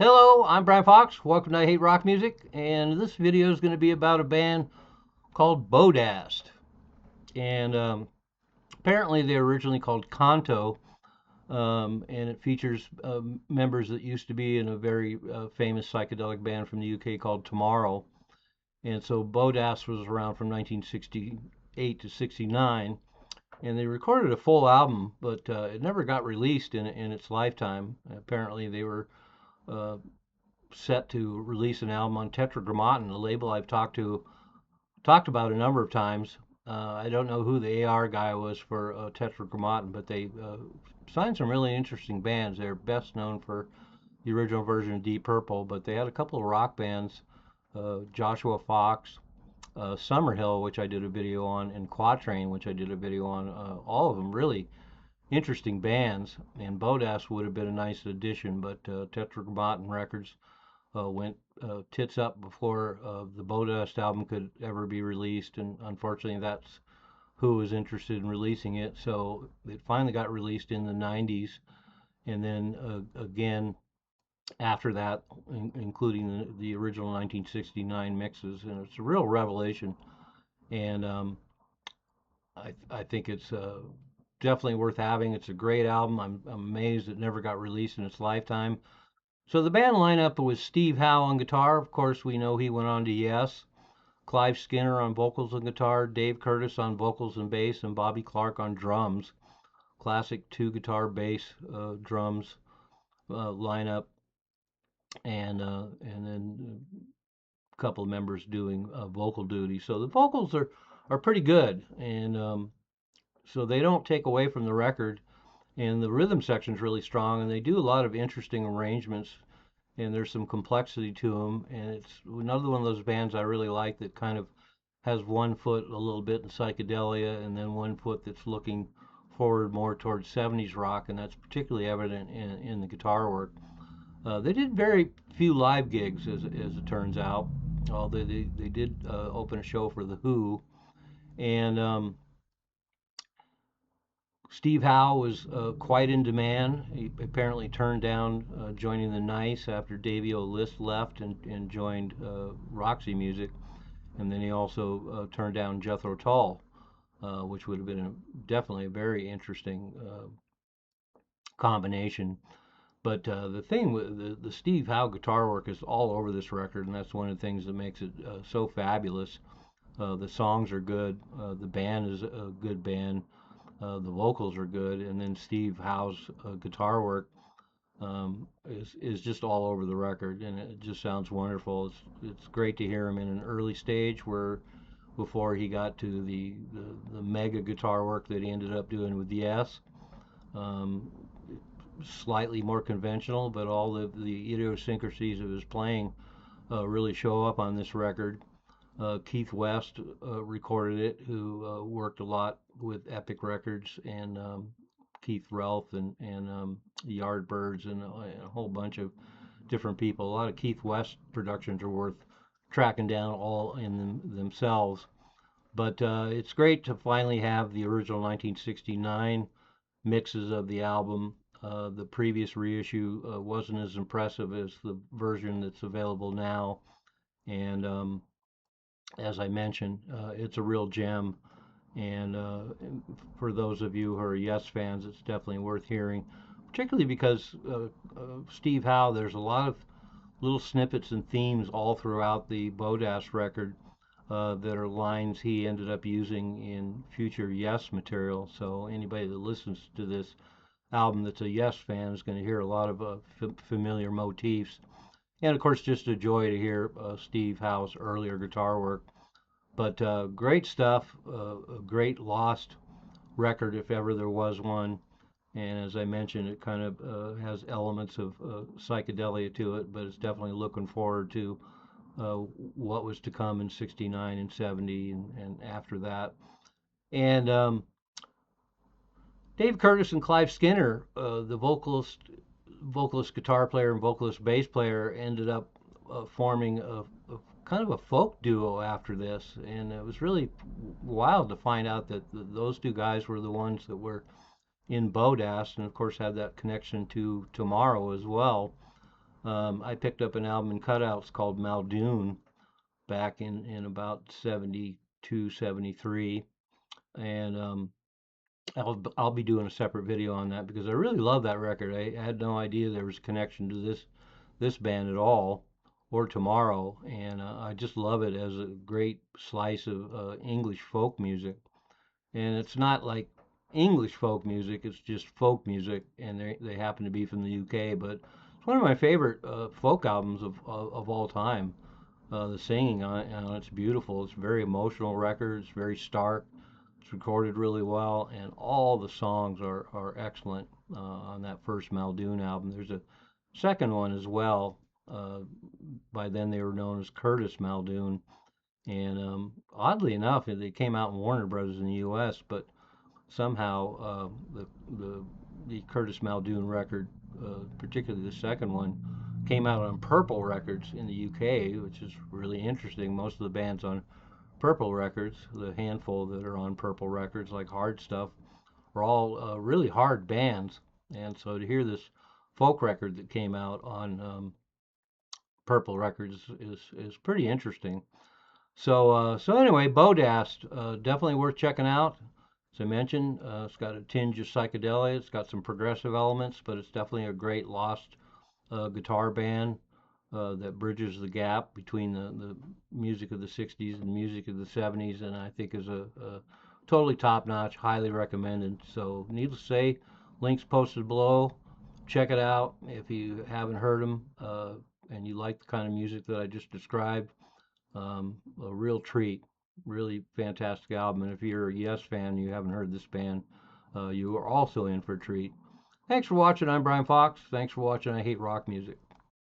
Hello, I'm Brian Fox. Welcome to I Hate Rock Music, and this video is going to be about a band called BODAST. And apparently they're originally called Kanto, and it features members that used to be in a very famous psychedelic band from the UK called Tomorrow. And so BODAST was around from 1968 to 69, and they recorded a full album, but it never got released in its lifetime. Apparently they were uh, set to release an album on Tetragrammaton, a label I've talked about a number of times. I don't know who the AR guy was for Tetragrammaton, but they signed some really interesting bands. They're best known for the original version of Deep Purple, but they had a couple of rock bands, Joshua Fox, Summerhill, which I did a video on, and Quatrain, which I did a video on. All of them really interesting bands, and BODAST would have been a nice addition, but Tetragrammaton Records went tits up before the BODAST album could ever be released, and unfortunately, that's who was interested in releasing it. So it finally got released in the 90s, and then again after that, including the original 1969 mixes, and it's a real revelation. And I think it's definitely worth having. It's a great album. I'm amazed it never got released in its lifetime. So the band lineup was Steve Howe on guitar. Of course, we know he went on to Yes. Clive Skinner on vocals and guitar, Dave Curtis on vocals and bass, and Bobby Clark on drums. Classic two guitar bass drums lineup, and then a couple of members doing vocal duty. So the vocals are pretty good, and so they don't take away from the record. And the rhythm section is really strong, and they do a lot of interesting arrangements, and there's some complexity to them. And it's another one of those bands I really like that kind of has one foot a little bit in psychedelia, and then one foot that's looking forward more towards 70s rock, and that's particularly evident in the guitar work. They did very few live gigs, as it turns out, although they did open a show for the Who. And Steve Howe was quite in demand. He apparently turned down joining the Nice after Davey O'List left and joined Roxy Music. And then he also turned down Jethro Tull, which would have been definitely a very interesting combination. But the thing with the Steve Howe guitar work is all over this record, and that's one of the things that makes it so fabulous. The songs are good. The band is a good band. The vocals are good, and then Steve Howe's guitar work is just all over the record, and it just sounds wonderful. It's great to hear him in an early stage where before he got to the mega guitar work that he ended up doing with Yes. Um, Slightly more conventional, but all the idiosyncrasies of his playing really show up on this record. Keith West recorded it, who worked a lot with Epic Records and Keith Relf and the Yardbirds and a whole bunch of different people. A lot of Keith West productions are worth tracking down all in themselves. But it's great to finally have the original 1969 mixes of the album. The previous reissue wasn't as impressive as the version that's available now. And as I mentioned, it's a real gem. And for those of you who are Yes fans, it's definitely worth hearing, particularly because Steve Howe, there's a lot of little snippets and themes all throughout the BODAST record that are lines he ended up using in future Yes material. So anybody that listens to this album that's a Yes fan is going to hear a lot of familiar motifs. And of course, just a joy to hear Steve Howe's earlier guitar work. But great stuff, a great lost record if ever there was one. And as I mentioned, it kind of has elements of psychedelia to it, but it's definitely looking forward to what was to come in 69 and 70 and after that. And Dave Curtis and Clive Skinner, the vocalist, guitar player, and vocalist, bass player, ended up forming a kind of a folk duo after this, and it was really wild to find out that those two guys were the ones that were in BODAST, and of course had that connection to Tomorrow as well. I picked up an album in cutouts called Muldoon back in about 72, 73, and I'll be doing a separate video on that because I really love that record. I had no idea there was a connection to this band at all, or Tomorrow, and I just love it as a great slice of English folk music. And it's not like English folk music; it's just folk music, and they happen to be from the UK. But it's one of my favorite folk albums of all time. The singing on it's beautiful. It's a very emotional record. It's very stark. It's recorded really well, and all the songs are excellent on that first Muldoon album. There's a second one as well. Uh, by then they were known as Curtis Muldoon, and oddly enough, they came out in Warner Brothers in the U.S., but somehow the Curtis Muldoon record, particularly the second one, came out on Purple Records in the UK, which is really interesting. Most of the bands on Purple Records, the handful that are on Purple Records, like Hard Stuff, are all really hard bands. And so to hear this folk record that came out on Purple Records is pretty interesting. So anyway, BODAST, definitely worth checking out. As I mentioned, it's got a tinge of psychedelia. It's got some progressive elements, but it's definitely a great lost guitar band that bridges the gap between the music of the 60s and the music of the 70s, and I think is a totally top notch, highly recommended. So, needless to say, links posted below. Check it out if you haven't heard them and you like the kind of music that I just described. A real treat, really fantastic album. And if you're a Yes fan and you haven't heard this band, you are also in for a treat. Thanks for watching. I'm Brian Fox. Thanks for watching. I Hate Rock Music.